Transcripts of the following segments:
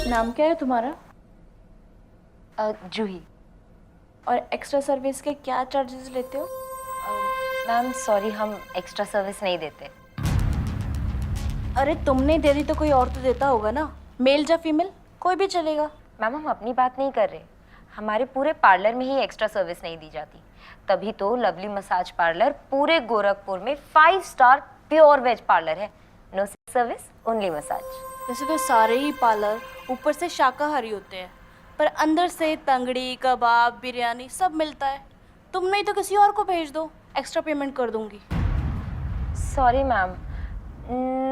नाम क्या है तुम्हारा? जूही। और एक्स्ट्रा सर्विस के क्या चार्जेस लेते हो? मैम सॉरी, हम एक्स्ट्रा सर्विस नहीं देते। अरे तुमने दे दी तो कोई और तो देता होगा ना, मेल या फीमेल कोई भी चलेगा। मैम हम अपनी बात नहीं कर रहे, हमारे पूरे पार्लर में ही एक्स्ट्रा सर्विस नहीं दी जाती। तभी तो लवली मसाज पार्लर पूरे गोरखपुर में 5 स्टार प्योर वेज पार्लर है। No service, only massage. वैसे तो सारे ही पार्लर ऊपर से शाकाहारी होते हैं, पर अंदर से तंगड़ी, कबाब, बिरयानी सब मिलता है। तुम नहीं तो किसी और को भेज दो, एक्स्ट्रा पेमेंट कर दूंगी। Sorry ma'am,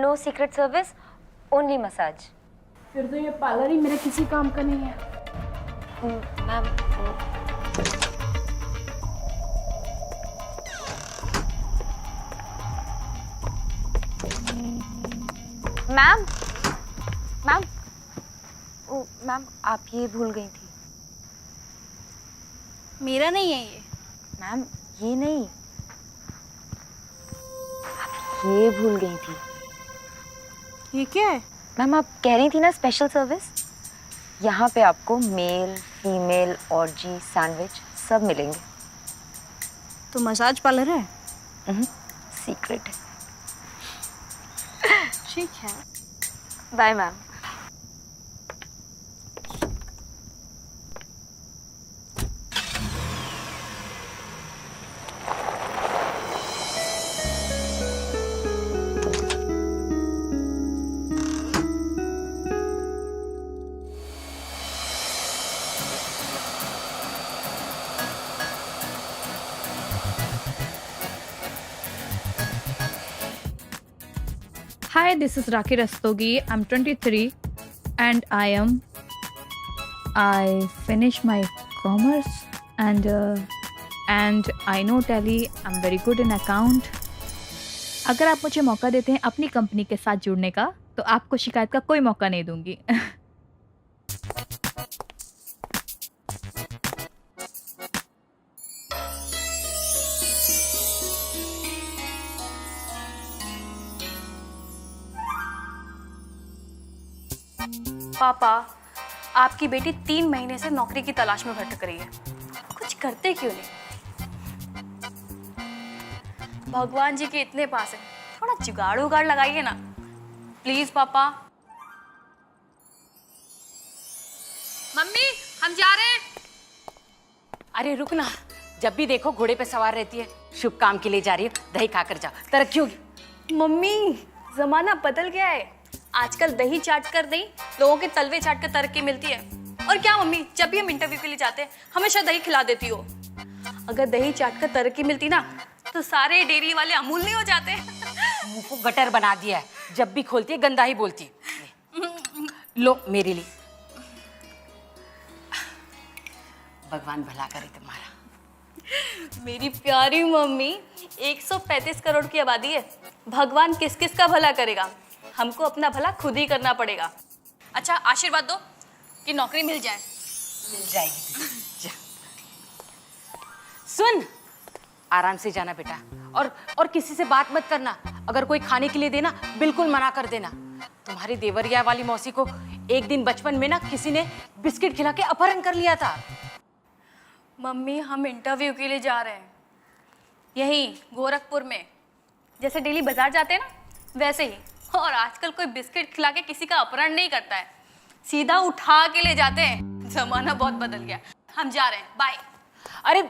no secret service, only massage. फिर तो ये पार्लर ही मेरे किसी काम का नहीं है। मैम मैम मैम ओ मैम, आप ये भूल गई थी। मेरा नहीं है ये। मैम ये नहीं, आप ये भूल गई थी। ये क्या है? मैम आप कह रही थी ना स्पेशल सर्विस, यहाँ पे आपको मेल, फीमेल, ऑर्जी, सैंडविच सब मिलेंगे। तो मसाज पार्लर है? सीक्रेट है। ठीक है, bye ma'am. Hi, this is Raki Rastogi. I'm 23 and I finished my commerce and I know Tally. I'm very good in account. अगर आप मुझे मौका देते हैं अपनी कंपनी के साथ जुड़ने का, तो आपको शिकायत का कोई मौका नहीं दूंगी। पापा, आपकी बेटी 3 महीने से नौकरी की तलाश में भटक रही है, कुछ करते क्यों नहीं? भगवान जी के इतने पास है, थोड़ा जुगाड़ उगाड़ लगाइए ना प्लीज पापा। मम्मी हम जा रहे हैं। अरे रुक ना, जब भी देखो घोड़े पे सवार रहती है। शुभ काम के लिए जा रही है, दही खाकर जाओ, तरक्की होगी। मम्मी, जमाना बदल गया है, आजकल दही चाट कर नहीं, लोगों के तलवे चाट कर तरक्की मिलती है। और क्या मम्मी, जब भी हम इंटरव्यू के लिए जाते हैं हमेशा दही खिला देती हो। अगर दही चाट कर तरक्की मिलती ना, तो सारे डेयरी वाले अमूल नहीं हो जाते। मुंह को गटर बना दिया है, जब भी खोलती है गंदा ही बोलती है। लो मेरे लिए। भगवान भला करे तुम्हारा। मेरी प्यारी मम्मी, 135 करोड़ की आबादी है, भगवान किस किस का भला करेगा, हमको अपना भला खुद ही करना पड़ेगा। अच्छा आशीर्वाद दो कि नौकरी मिल जाए। मिल जाएगी जा। सुन, आराम से जाना बेटा, और किसी से बात मत करना। अगर कोई खाने के लिए देना बिल्कुल मना कर देना। तुम्हारी देवरिया वाली मौसी को एक दिन बचपन में ना किसी ने बिस्किट खिला के अपहरण कर लिया था। मम्मी हम इंटरव्यू के लिए जा रहे हैं, यहीं गोरखपुर में। जैसे डेली बाजार जाते हैं ना, वैसे ही। और आजकल कोई बिस्किट खिला के किसी का अपहरण नहीं करता है, सीधा उठा के ले जाते हैं। जमाना बहुत बदल गया, हम जा रहे हैं, बाय। अरे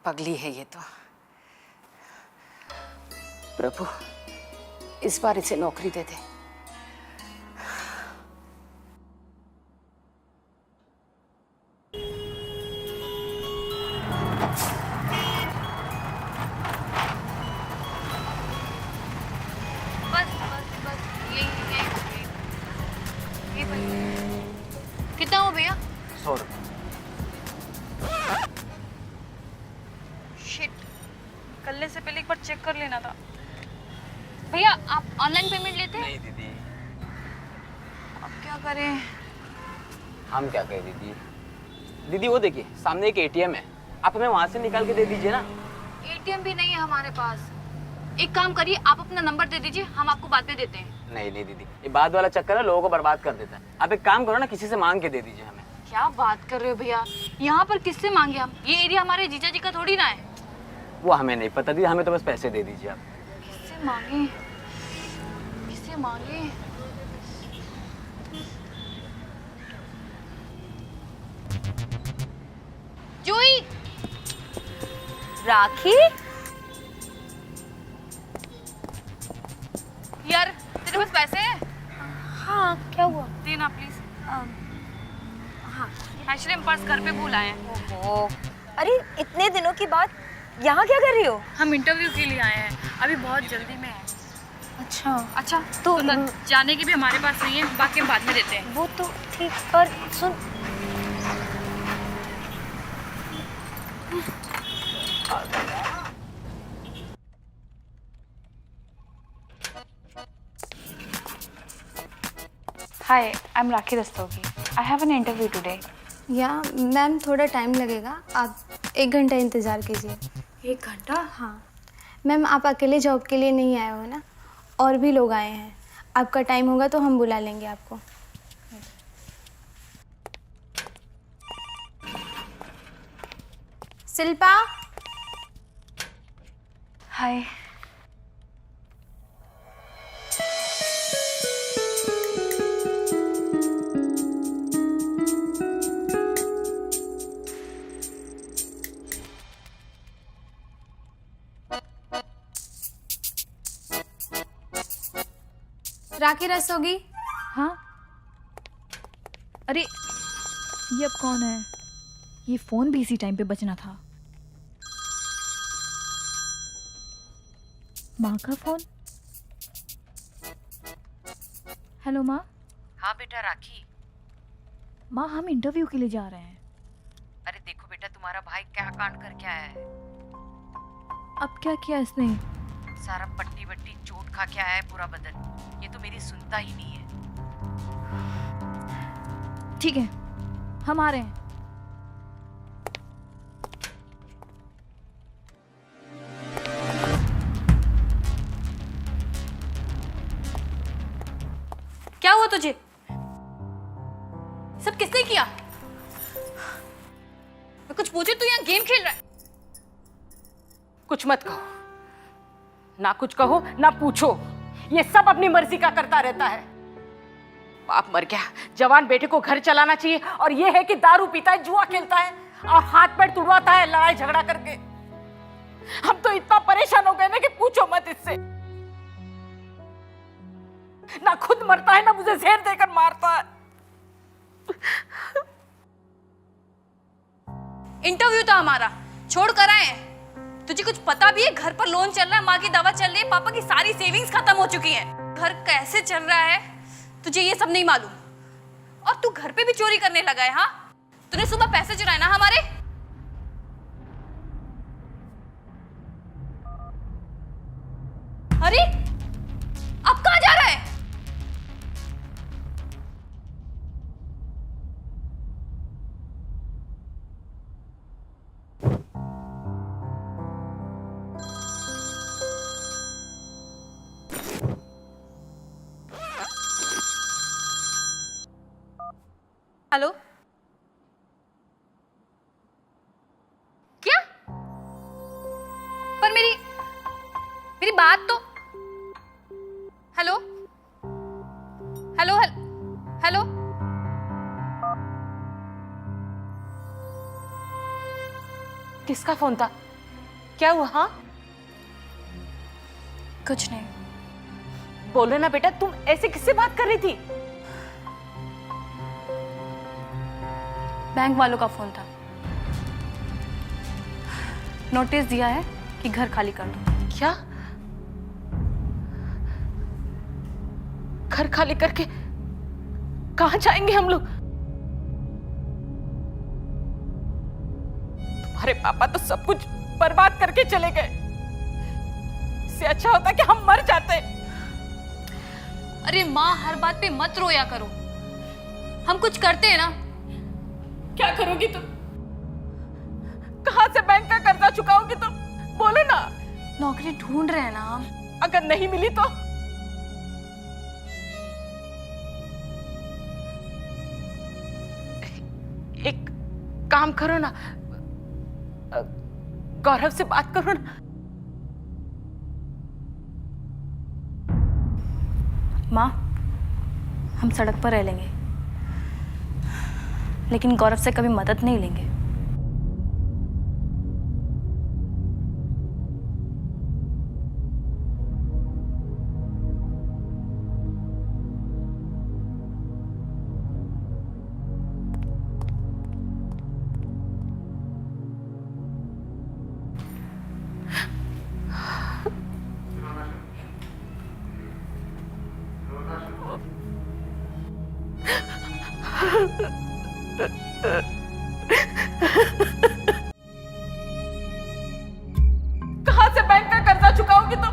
पगली है ये तो। प्रभु इस बार इसे नौकरी दे दे। कितना हो भैया? 100 रुपये। शिट, करने से पहले एक बार चेक कर लेना था। भैया आप ऑनलाइन पेमेंट लेते हैं? नहीं दीदी। अब क्या करें? हम क्या कहें दीदी? दीदी वो देखिए सामने एक एटीएम है, आप हमें वहां से निकाल के दे दीजिए ना। एटीएम भी नहीं है हमारे पास। एक काम करिए, आप अपना नंबर दे दीजिए, हम आपको बाद में देते हैं। नहीं नहीं दीदी, ये बात वाला चक्कर है, लोगों को बर्बाद कर देता है। आप एक काम करो ना, किसी से मांग के दे दीजिए हमें। क्या बात कर रहे हो भैया, यहाँ पर किससे मांगे हम? ये एरिया हमारे जीजा जी का थोड़ी ना है। वो हमें नहीं पता दीदी, हमें तो बस पैसे दे दीजिए आप। किससे मांगे, किससे मांगे? जूही, राखी, यार तेरे पास पैसे हैं? हाँ क्या हुआ? देना प्लीज। हाँ एक्चुअली हम पर्स घर पे भूल आए हैं। ओहो, अरे इतने दिनों की बात यहाँ क्या कर रही हो? हम इंटरव्यू के लिए आए हैं, अभी बहुत जल्दी में है। अच्छा, अच्छा तो जाने की भी हमारे पास नहीं है, बाकी हम बाद में देते हैं। वो तो ठीक, पर सुन, Hi, I'm Rakhi Rastogi. I have an interview today. या मैम थोड़ा टाइम लगेगा, आप 1 घंटा इंतज़ार कीजिए। 1 घंटा? हाँ मैम, आप अकेले जॉब के लिए नहीं आए हो ना, और भी लोग आए हैं। आपका टाइम होगा तो हम बुला लेंगे आपको। शिल्पा, Hi. राखी रसोगी। हाँ, अरे ये अब कौन है? ये फोन भी इसी टाइम पे बजना था। माँ का फोन। हेलो माँ। हाँ बेटा राखी। माँ हम इंटरव्यू के लिए जा रहे हैं। अरे देखो बेटा, तुम्हारा भाई क्या कांड करके आया है। अब क्या किया इसने? सारा पट्टी वट्टी चोट खा के आया है पूरा बदन। ये तो मेरी सुनता ही नहीं है। ठीक है, हम आ रहे हैं। क्या हुआ तुझे? सब किसने किया? मैं कुछ पूछे, तू यहाँ गेम खेल रहा है? कुछ मत कहो, ना कुछ कहो ना पूछो, ये सब अपनी मर्जी का करता रहता है। बाप मर गया, जवान बेटे को घर चलाना चाहिए, और ये है कि दारू पीता है, जुआ खेलता है और हाथ पैर तुड़वाता है लड़ाई झगड़ा करके। हम तो इतना परेशान हो गए ना कि पूछो मत इससे। ना खुद मरता है ना मुझे जहर देकर मारता है। इंटरव्यू था हमारा, छोड़ कर आए हैं। तुझे कुछ पता भी है? घर पर लोन चल रहा है, माँ की दवा चल रही है, पापा की सारी सेविंग्स खत्म हो चुकी हैं। घर कैसे चल रहा है तुझे ये सब नहीं मालूम, और तू घर पे भी चोरी करने लगा है। हाँ, तूने सुबह पैसे चुराए ना हमारे। अरे अब कहाँ जा रहा है? हेलो, क्या? पर मेरी बात तो। हेलो हेलो हेलो, किसका फोन था? क्या हुआ? हाँ कुछ नहीं। बोलो ना बेटा, तुम ऐसे किससे बात कर रही थी? बैंक वालों का फोन था, नोटिस दिया है कि घर खाली कर दो। क्या? घर खाली करके कहां जाएंगे हम लोग? तुम्हारे पापा तो सब कुछ बर्बाद करके चले गए। इससे अच्छा होता कि हम मर जाते। अरे माँ, हर बात पे मत रोया करो, हम कुछ करते हैं ना। क्या करोगी तुम? कहां से बैंक का कर्जा चुकाओगी तुम? बोलो ना। नौकरी ढूंढ रहे हैं ना हम। अगर नहीं मिली तो? एक काम करो ना, गौरव से बात करो ना। माँ, हम सड़क पर रह लेंगे, लेकिन गौरव से कभी मदद नहीं लेंगे। कहां से बैंक का कर्जा चुकाओगी तुम?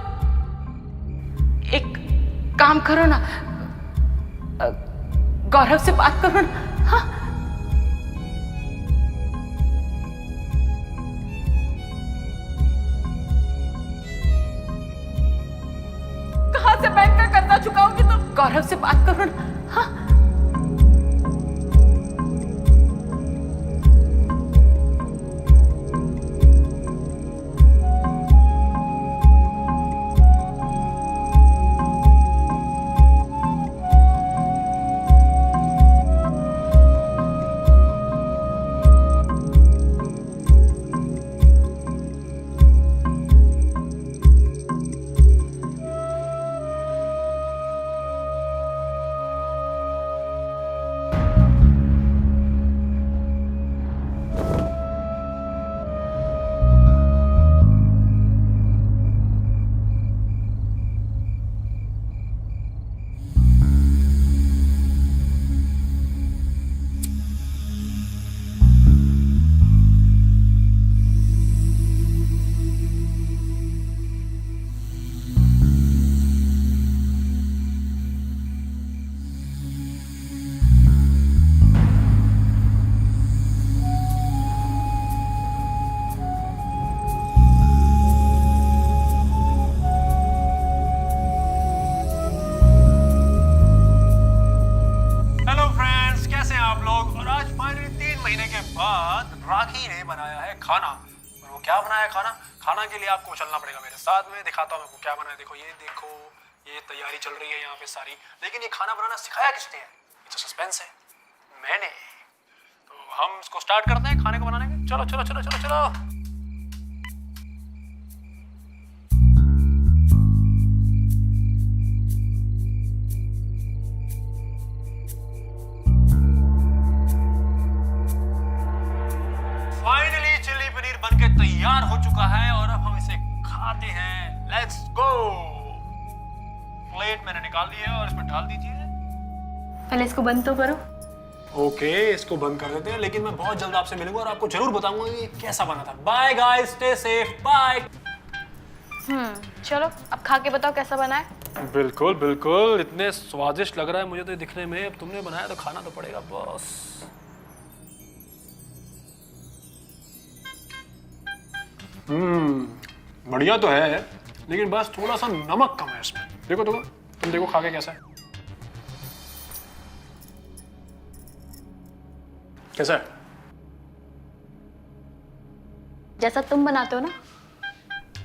एक काम करो ना, गौरव से बात करो ना। हाँ? कहां से बैंक का कर्जा चुकाओगी तुम? गौरव से बात करो ना। हाँ? राखी ने बनाया है खाना। और वो क्या बनाया है खाना? खाना के लिए आपको चलना पड़ेगा मेरे साथ में, दिखाता हूँ आपको क्या बनाया। देखो ये तैयारी चल रही है यहाँ पे सारी, लेकिन ये खाना बनाना सिखाया किसने है? ये तो सस्पेंस है, मैंने। तो हम इसको स्टार्ट करते हैं खाने को बनाने के। चलो चलो चलो चलो चलो। फाइनली चिल्ली पनीर बनके तैयार हो चुका है और अब हम इसे खाते हैं। Let's go. प्लेट मैंने निकाल ली है और इसमें डाल दीजिए। पहले इसको बंद तो करो। ओके, इसको बंद कर देते हैं, लेकिन मैं बहुत जल्द आपसे मिलूंगा और आपको जरूर बताऊंगा कि कैसा बना था। Bye guys, stay safe, bye. चलो अब खा के बताओ कैसा बना है। बिल्कुल बिल्कुल, इतने स्वादिष्ट लग रहा है मुझे तो दिखने में। अब तुमने बनाया तो खाना तो पड़ेगा बॉस। बढ़िया तो है, लेकिन बस थोड़ा सा नमक कम है इसमें। देखो देखो, तुम देखो खा के कैसा है। कैसा है? जैसा तुम बनाते हो ना,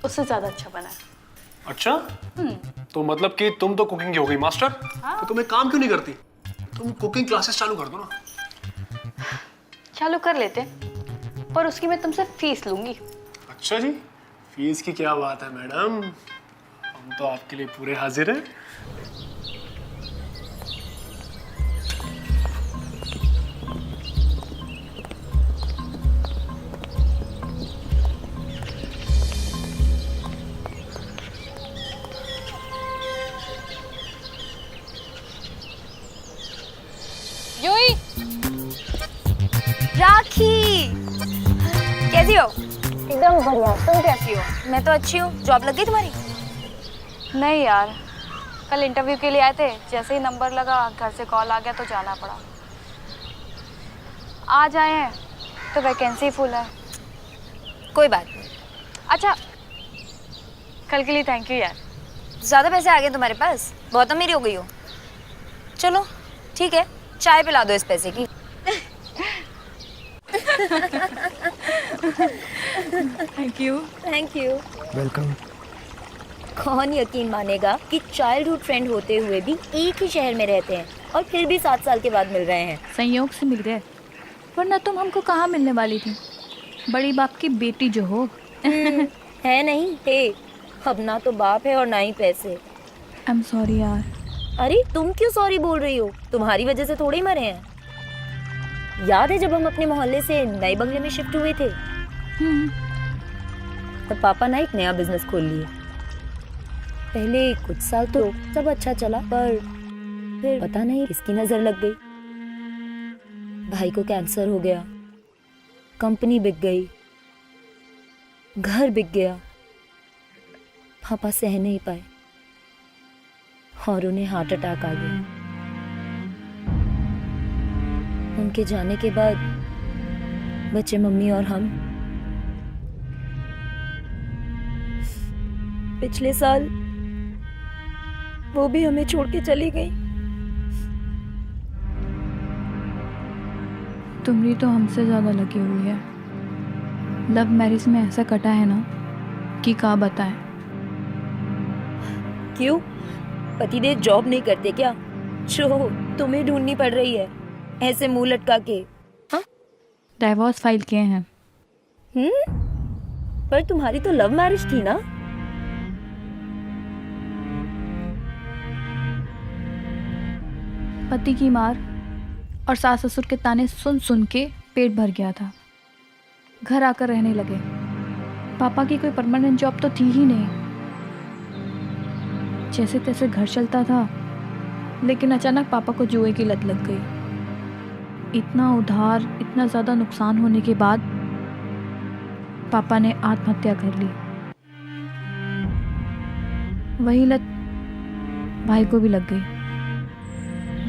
उससे ज्यादा अच्छा बना है। अच्छा, तो मतलब कि तुम तो कुकिंग की हो गई मास्टर। हाँ। तो तुम एक काम क्यों नहीं करती? तुम कुकिंग क्लासेस चालू कर दो ना। चालू कर लेते, पर उसकी मैं तुमसे फीस लूंगी। अच्छा जी, फीस की क्या बात है मैडम, हम तो आपके लिए पूरे हाजिर हैं। यूही, राखी, कैसी हो? एकदम बढ़िया। तुम कैसी हो? मैं तो अच्छी हूँ। जॉब लग गई तुम्हारी? नहीं यार, कल इंटरव्यू के लिए आए थे, जैसे ही नंबर लगा घर से कॉल आ गया तो जाना पड़ा। आज आए हैं तो वैकेंसी फुल है। कोई बात नहीं। अच्छा, कल के लिए थैंक यू यार। ज़्यादा पैसे आ गए तुम्हारे पास? बहुत अमीर हो गई हो। चलो ठीक है, चाय पिला दो इस पैसे की। Thank you. Thank you. Welcome. कौन यकीन मानेगा कि चाइल्डहुड फ्रेंड होते हुए भी एक ही शहर में रहते हैं और फिर भी 7 साल के बाद मिल रहे हैं। संयोग से मिल गए, वरना तुम हमको कहाँ मिलने वाली थी, बड़ी बाप की बेटी जो हो। है नहीं है, अब ना तो बाप है और ना ही पैसे। आई एम सॉरी यार। अरे तुम क्यों सॉरी बोल रही हो? तुम्हारी वजह से थोड़ी मरे हैं। याद है जब हम अपने मोहल्ले से नए बंगले में शिफ्ट हुए थे, तब पापा ना एक नया बिजनेस खोल लिए। पहले कुछ साल तो सब अच्छा चला, पर फिर पता नहीं किसकी नजर लग गई। भाई को कैंसर हो गया, कंपनी बिक गई, घर बिक गया। पापा सह नहीं पाए और उन्हें हार्ट अटैक आ गया। उनके जाने के बाद बचे मम्मी और हम। पिछले साल वो भी हमें छोड़ के चली गई। तुम्हारी तो हमसे ज़्यादा लगी हुई है। लव मैरिज में ऐसा कटा है ना कि क्या बताएं। क्यों? पतिदेव जॉब नहीं करते क्या जो तुम्हें ढूंढनी पड़ रही है ऐसे मुंह लटका के? हाँ? डाइवोर्स फाइल किए हैं। पर तुम्हारी तो लव मैरिज थी ना? पति की मार और सास ससुर के ताने सुन सुन के पेट भर गया था। घर आकर रहने लगे। पापा की कोई परमानेंट जॉब तो थी ही नहीं। जैसे तैसे घर चलता था, लेकिन अचानक पापा को जुए की लत लग गई। इतना उधार, इतना ज़्यादा नुकसान होने के बाद पापा ने आत्महत्या कर ली। वही लत भाई को भी लग गई।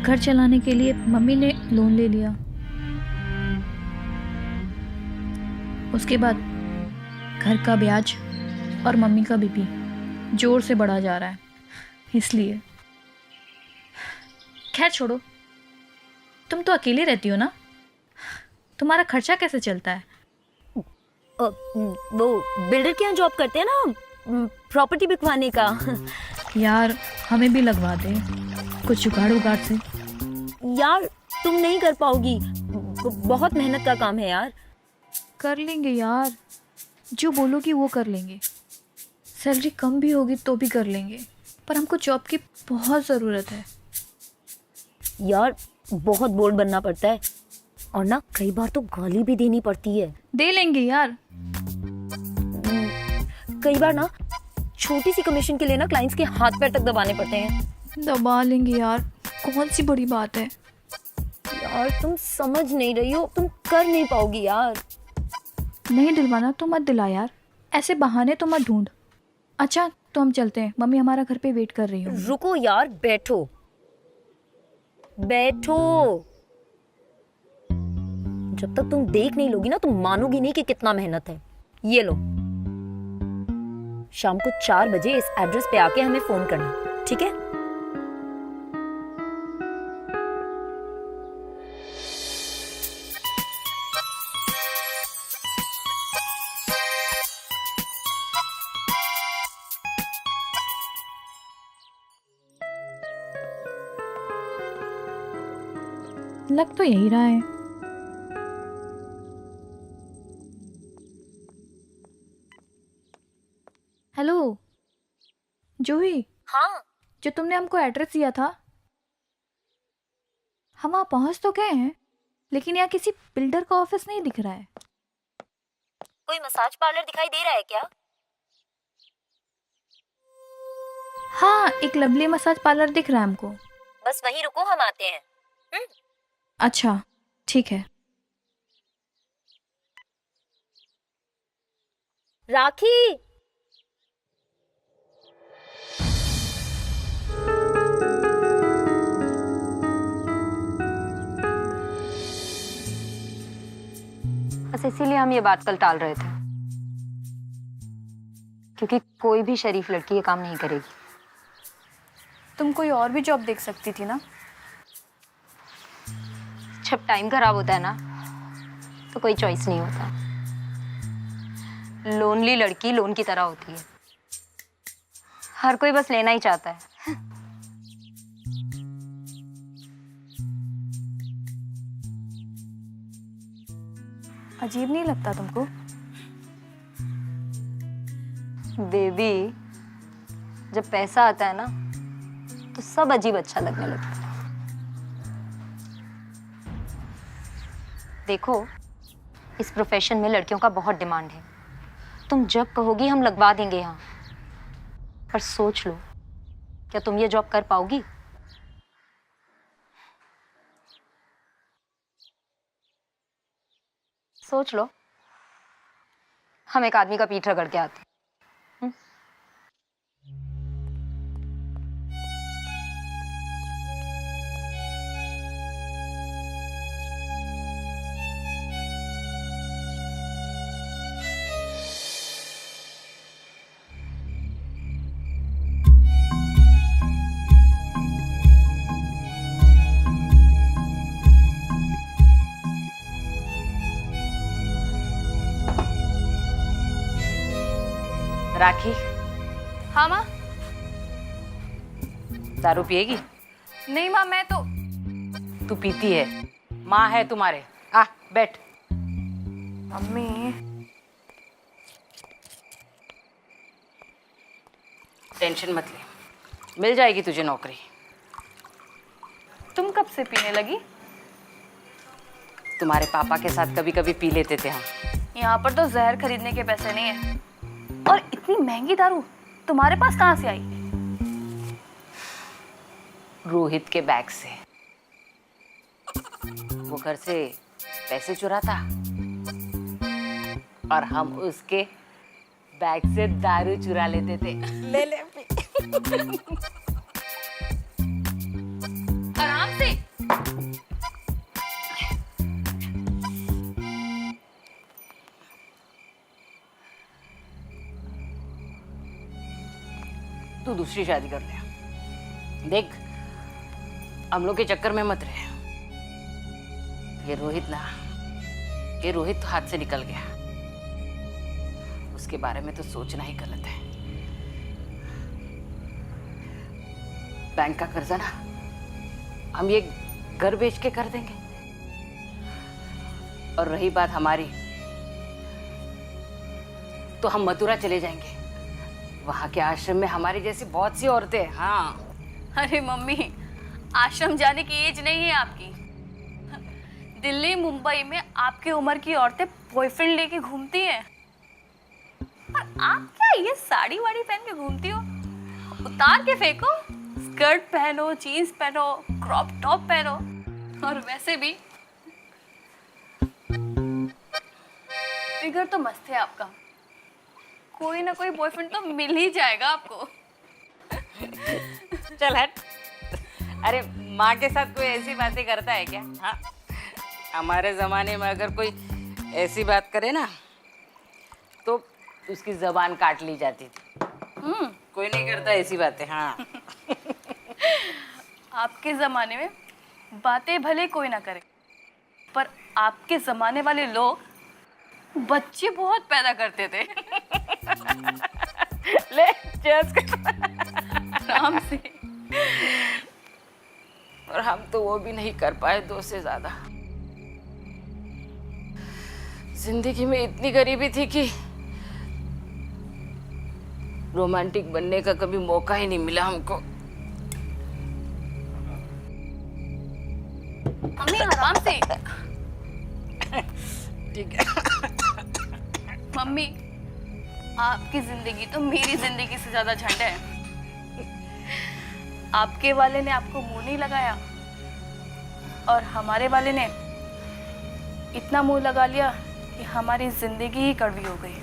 घर चलाने के लिए मम्मी ने लोन ले लिया। उसके बाद घर का ब्याज और मम्मी का बीपी जोर से बढ़ा जा रहा है, इसलिए। खैर छोड़ो, तुम तो अकेले रहती हो ना, तुम्हारा खर्चा कैसे चलता है? वो बिल्डर के यहाँ जॉब करते हैं ना, प्रॉपर्टी बिकवाने का। यार हमें भी लगवा दे कुछ जुगाड़ उगाड़ से। यार तुम नहीं कर पाओगी, बहुत मेहनत का काम है यार। कर लेंगे यार, जो बोलोगी वो कर लेंगे। सैलरी कम भी होगी तो भी कर लेंगे, पर हमको जॉब की बहुत ज़रूरत है। यार बहुत बोल्ड बनना पड़ता है और ना कई बार तो गाली भी देनी पड़ती है। दे लेंगे यार। कई बार ना छोटी सी कमीशन के लिए ना क्लाइंट्स के हाथ पैर तक दबाने पड़ते हैं। दबा लेंगे यार, कौन सी बड़ी बात है। यार तुम समझ नहीं रही हो, तुम कर नहीं पाओगी यार। नहीं दिलवाना तो मत दिला यार, ऐसे बहाने तो मत ढूंढ। अच्छा तो हम चलते हैं, मम्मी हमारा घर पे वेट कर रही है। रुको यार, बैठो बैठो। जब तक तुम देख नहीं लोगी ना, तुम मानोगी नहीं कि कितना मेहनत है। ये लो, शाम को 4 बजे इस एड्रेस पे आके हमें फोन करना, ठीक है? लग तो यही रहा है। हेलो जूही। हाँ। जो तुमने हमको एड्रेस दिया था, हम वहाँ पहुँच तो गए हैं, लेकिन यहाँ किसी बिल्डर का ऑफिस नहीं दिख रहा है। कोई मसाज पार्लर दिखाई दे रहा है क्या? हाँ, एक लवली मसाज पार्लर दिख रहा है हमको। बस वहीं रुको, हम आते हैं। अच्छा ठीक है। राखी, बस इसीलिए हम ये बात कल टाल रहे थे, क्योंकि कोई भी शरीफ लड़की ये काम नहीं करेगी। तुम कोई और भी जॉब देख सकती थी ना। जब टाइम खराब होता है ना, तो कोई चॉइस नहीं होता। लोनली लड़की लोन की तरह होती है, हर कोई बस लेना ही चाहता है। अजीब नहीं लगता तुमको? बेबी, जब पैसा आता है ना तो सब अजीब अच्छा लगने लगता है। देखो, इस प्रोफेशन में लड़कियों का बहुत डिमांड है। तुम जब कहोगी हम लगवा देंगे यहाँ। पर सोच लो, क्या तुम ये जॉब कर पाओगी? सोच लो, हम एक आदमी का पीठ रगड़ के आते हैं। राखी, हाँ माँ। दारू पिएगी? नहीं माँ, मैं तो तू पीती है, माँ है तुम्हारे। आ बैठ। मम्मी, टेंशन मत ले, मिल जाएगी तुझे नौकरी। तुम कब से पीने लगी? तुम्हारे पापा के साथ कभी कभी पी लेते थे हम। यहाँ पर तो जहर खरीदने के पैसे नहीं है, और इतनी महंगी दारू तुम्हारे पास कहाँ से आई? रोहित के बैग से। वो घर से पैसे चुराता और हम उसके बैग से दारू चुरा लेते थे। ले ले आराम से। तू दूसरी शादी कर ले। देख, हम लोग के चक्कर में मत रहे। ये रोहित तो हाथ से निकल गया, उसके बारे में तो सोचना ही गलत है। बैंक का कर्जा ना हम ये घर बेच के कर देंगे। और रही बात हमारी, तो हम मथुरा चले जाएंगे। वहां के आश्रम में हमारी जैसी बहुत सी औरतें हैं। हाँ। अरे मम्मी, आश्रम जाने की एज नहीं है आपकी। दिल्ली मुंबई में आपकी उम्र की औरतें बॉयफ्रेंड लेके घूमती हैं, और आप क्या ये साड़ी वाड़ी पहन के घूमती हो? उतार के फेंको, स्कर्ट पहनो, जीन्स पहनो, क्रॉप टॉप पहनो। और वैसे भी फिगर तो मस्त है आपका, कोई ना कोई बॉयफ्रेंड तो मिल ही जाएगा आपको। चल हट। अरे माँ के साथ कोई ऐसी बातें करता है क्या? हाँ, हमारे जमाने में अगर कोई ऐसी बात करे ना तो उसकी जबान काट ली जाती थी। कोई नहीं करता ऐसी बातें। हाँ। आपके जमाने में बातें भले कोई ना करे, पर आपके जमाने वाले लोग बच्चे बहुत पैदा करते थे। ले चेयर्स कर। आराम से। और हम तो वो भी नहीं कर पाए 2 से ज्यादा। जिंदगी में इतनी गरीबी थी कि रोमांटिक बनने का कभी मौका ही नहीं मिला हमको। मम्मी आराम से। ठीक है। मम्मी, आपकी जिंदगी तो मेरी जिंदगी से ज्यादा झंड है। आपके वाले ने आपको मुंह नहीं लगाया, और हमारे वाले ने इतना मुंह लगा लिया कि हमारी जिंदगी ही कड़वी हो गई।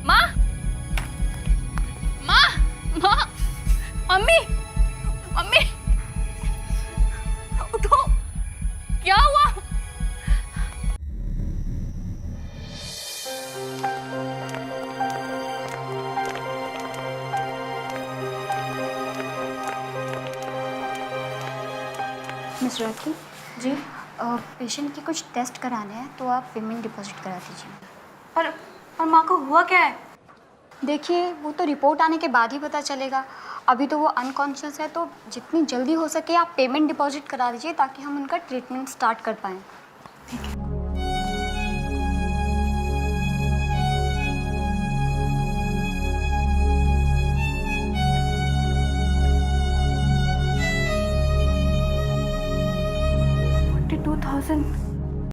माँ, माँ, माँ, मम्मी, मम्मी, उठो, क्या हुआ? मिस राखी जी। पेशेंट के कुछ टेस्ट कराने हैं तो आप पेमेंट डिपॉजिट करा दीजिए। पर माँ को हुआ क्या है? देखिए वो तो रिपोर्ट आने के बाद ही पता चलेगा। अभी तो वो अनकॉन्शियस है, तो जितनी जल्दी हो सके आप पेमेंट डिपॉजिट करा दीजिए ताकि हम उनका ट्रीटमेंट स्टार्ट कर पाएँ। $42,000